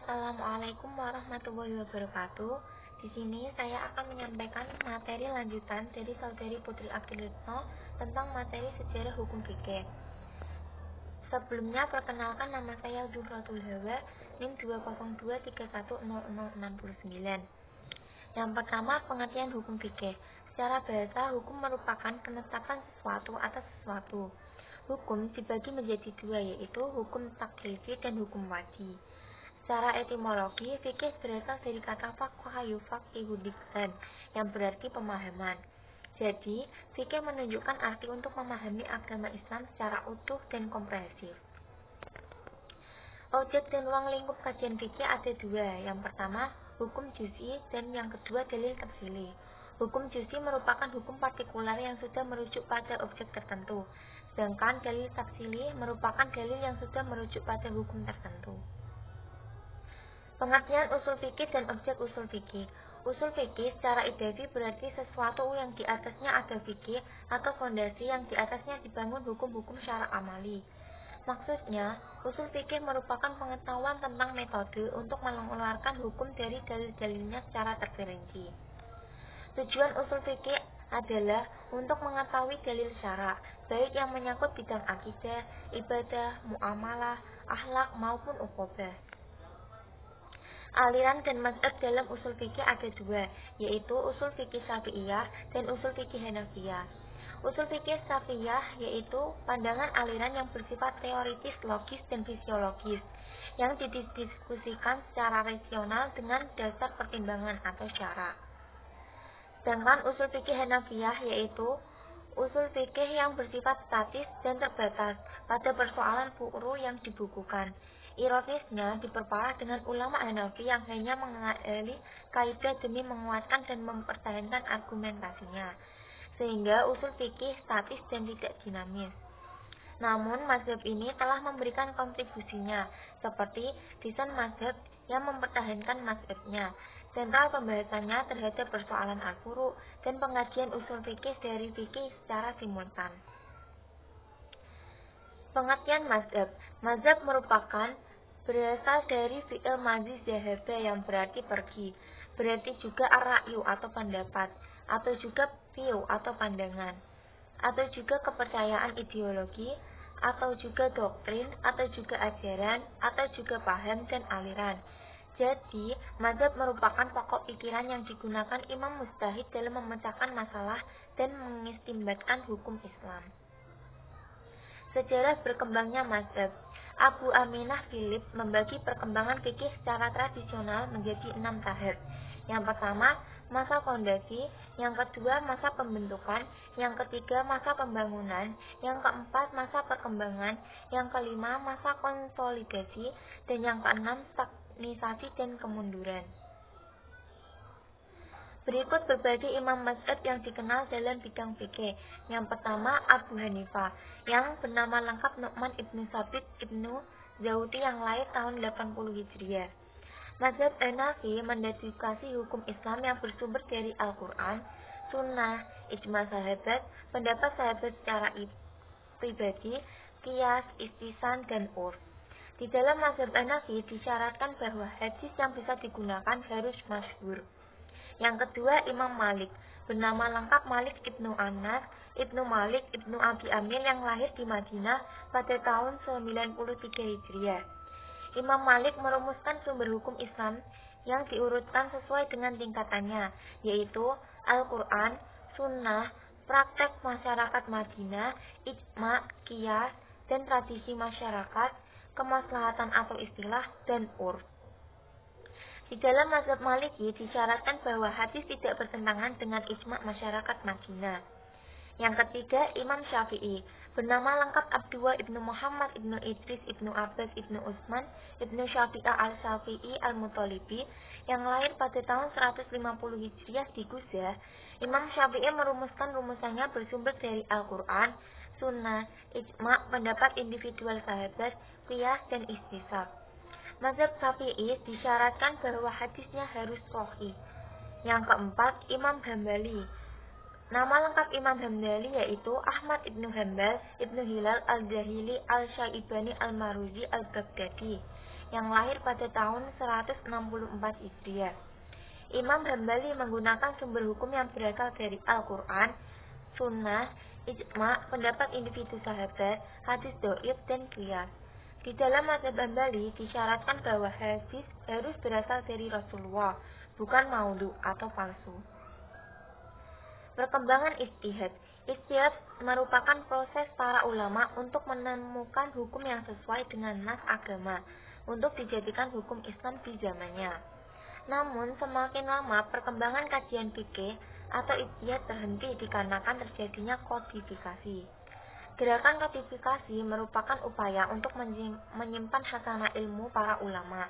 Assalamualaikum warahmatullahi wabarakatuh. Di sini saya akan menyampaikan materi lanjutan dari Saudari Putri Akilitno tentang materi sejarah hukum fikih. Sebelumnya perkenalkan, nama saya Zuhratul Hawa, NIM 202310069. Yang pertama, pengertian hukum fikih. Secara bahasa, hukum merupakan penetapan sesuatu atas sesuatu. Hukum dibagi menjadi dua, yaitu hukum taklifi dan hukum wadi. Secara etimologi, fikih berasal dari kata faqaha yufaqihu dikhan, yang berarti pemahaman. Jadi, fikih menunjukkan arti untuk memahami agama Islam secara utuh dan komprehensif. Objek dan ruang lingkup kajian fikih ada dua. Yang pertama, hukum juz'i, dan yang kedua, dalil tafsili. Hukum juz'i merupakan hukum partikular yang sudah merujuk pada objek tertentu, sedangkan dalil tafsili merupakan dalil yang sudah merujuk pada hukum tertentu. Pengertian usul fikih dan objek usul fikih. Usul fikih secara idafi berarti sesuatu yang di atasnya ada fikih atau fondasi yang di atasnya dibangun hukum-hukum syara amali. Maksudnya, usul fikih merupakan pengetahuan tentang metode untuk mengeluarkan hukum dari dalil-dalilnya secara terperinci. Tujuan usul fikih adalah untuk mengetahui dalil syara, baik yang menyangkut bidang akidah, ibadah, muamalah, akhlak maupun uqobah. Aliran dan mazhab dalam usul fikih ada dua, yaitu usul fikih Syafi'iyah dan usul fikih Hanafiyah. Usul fikih Syafi'iyah yaitu pandangan aliran yang bersifat teoritis, logis, dan fisiologis, yang didiskusikan secara rasional dengan dasar pertimbangan atau syara. Sedangkan usul fikih Hanafiyah yaitu usul fikih yang bersifat statis dan terbatas pada persoalan furu yang dibukukan. Ironisnya diperparah dengan ulama Hanafi yang hanya mengenali kaidah demi menguatkan dan mempertahankan argumentasinya, sehingga usul fikih statis dan tidak dinamis. Namun mazhab ini telah memberikan kontribusinya, seperti desain mazhab yang mempertahankan mazhabnya, sentral pembahasannya terhadap persoalan al-furu, dan pengajian usul fikih dari fikih secara simultan. Pengertian mazhab. Mazhab merupakan berasal dari fi'il madzi zahaba yang berarti pergi, berarti juga ar-ra'yu atau pendapat, atau juga view atau pandangan, atau juga kepercayaan ideologi, atau juga doktrin, atau juga ajaran, atau juga paham dan aliran. Jadi, mazhab merupakan pokok pikiran yang digunakan imam mujtahid dalam memecahkan masalah dan mengistimbatkan hukum Islam. Sejarah berkembangnya mazhab. Abu Aminah Philip membagi perkembangan fikih secara tradisional menjadi 6 tahap. Yang pertama, masa fondasi, yang kedua, masa pembentukan, yang ketiga, masa pembangunan, yang keempat, masa perkembangan, yang kelima, masa konsolidasi, dan yang keenam, stagnisasi dan kemunduran. Berikut berbagai imam mazhab yang dikenal dalam bidang fikih. Yang pertama, Abu Hanifah, yang bernama lengkap Nu'man ibnu Sabit ibnu Zawdi, yang lahir tahun 80 Hijriah. Mazhab Hanafi mendedikasi hukum Islam yang bersumber dari Al-Quran, Sunnah, ijma sahabat, pendapat sahabat secara pribadi, qiyas, istisan, dan urf. Di dalam mazhab Hanafi disyaratkan bahwa hadis yang bisa digunakan harus masyhur. Yang kedua, Imam Malik, bernama lengkap Malik ibnu Anas ibnu Malik ibnu Abi Amir, yang lahir di Madinah pada tahun 93 Hijriah. Imam Malik merumuskan sumber hukum Islam yang diurutkan sesuai dengan tingkatannya, yaitu Al-Quran, Sunnah, praktek masyarakat Madinah, ijma, qiyas, dan tradisi masyarakat, kemaslahatan atau istilah, dan urf. Di dalam mazhab Maliki disyaratkan bahwa hadis tidak bertentangan dengan ijma masyarakat Madinah. Yang ketiga, Imam Syafi'i, bernama lengkap Abdullah ibnu Muhammad ibnu Idris ibnu Abbas ibnu Utsman ibnu Syafi'ah al-Syafi'i al-Muttalibi, yang lahir pada tahun 150 Hijriah di Kuzah. Imam Syafi'i merumuskan rumusannya bersumber dari Al-Quran, Sunnah, ijma, pendapat individual sahabat, qiyas, dan istisab. Mazhab Syafi'i disyaratkan bahwa hadisnya harus sahih. Yang keempat, Imam Hambali. Nama lengkap Imam Hambali yaitu Ahmad ibnu Hambal ibnu Hilal al-Jahili al-Syaibani al-Maruzi al-Baghdadi, yang lahir pada tahun 164 Hijriah. Imam Hambali menggunakan sumber hukum yang berasal dari Al-Quran, Sunnah, Ijma, pendapat individu sahabat, hadis do'if, dan qiyas. Di dalam mazhab Hambali disyaratkan bahwa hadis harus berasal dari Rasulullah, bukan maudhu atau palsu. Perkembangan ijtihad. Ijtihad merupakan proses para ulama untuk menemukan hukum yang sesuai dengan nas agama untuk dijadikan hukum Islam di zamannya. Namun semakin lama perkembangan kajian fikih atau ijtihad terhenti dikarenakan terjadinya kodifikasi. Gerakan kodifikasi merupakan upaya untuk menyimpan hasanah ilmu para ulama.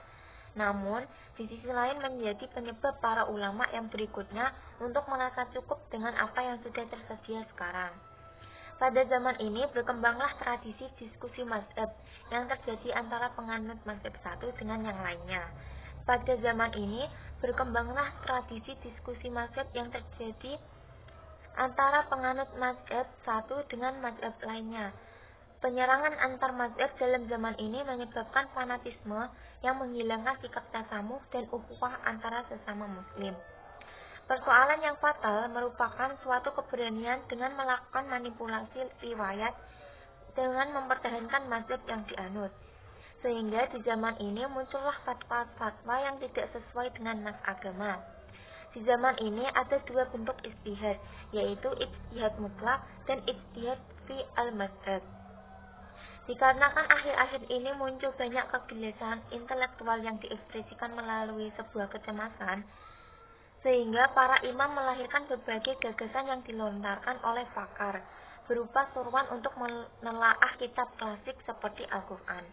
Namun, di sisi lain menjadi penyebab para ulama yang berikutnya untuk merasa cukup dengan apa yang sudah tersedia sekarang. Pada zaman ini berkembanglah tradisi diskusi mazhab yang terjadi antara penganut mazhab satu dengan yang lainnya. Pada zaman ini berkembanglah tradisi diskusi mazhab yang terjadi antara penganut mazhab satu dengan mazhab lainnya. Penyerangan antar mazhab dalam zaman ini menyebabkan fanatisme yang menghilangkan sikap tasamuh dan ukhuwah antara sesama muslim. Persoalan yang fatal merupakan suatu keberanian dengan melakukan manipulasi riwayat dengan mempertahankan mazhab yang dianut. Sehingga di zaman ini muncullah fatwa-fatwa yang tidak sesuai dengan nas agama. Di zaman ini ada dua bentuk ijtihad, yaitu ijtihad mutlak dan ijtihad fi al-mazhab. Dikarenakan akhir-akhir ini muncul banyak kegelisahan intelektual yang diekspresikan melalui sebuah kecemasan, sehingga para imam melahirkan berbagai gagasan yang dilontarkan oleh pakar, berupa suruhan untuk menelaah kitab klasik seperti Al-Quran.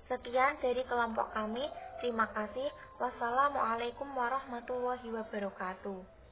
Sekian dari kelompok kami. Terima kasih. Wassalamualaikum warahmatullahi wabarakatuh.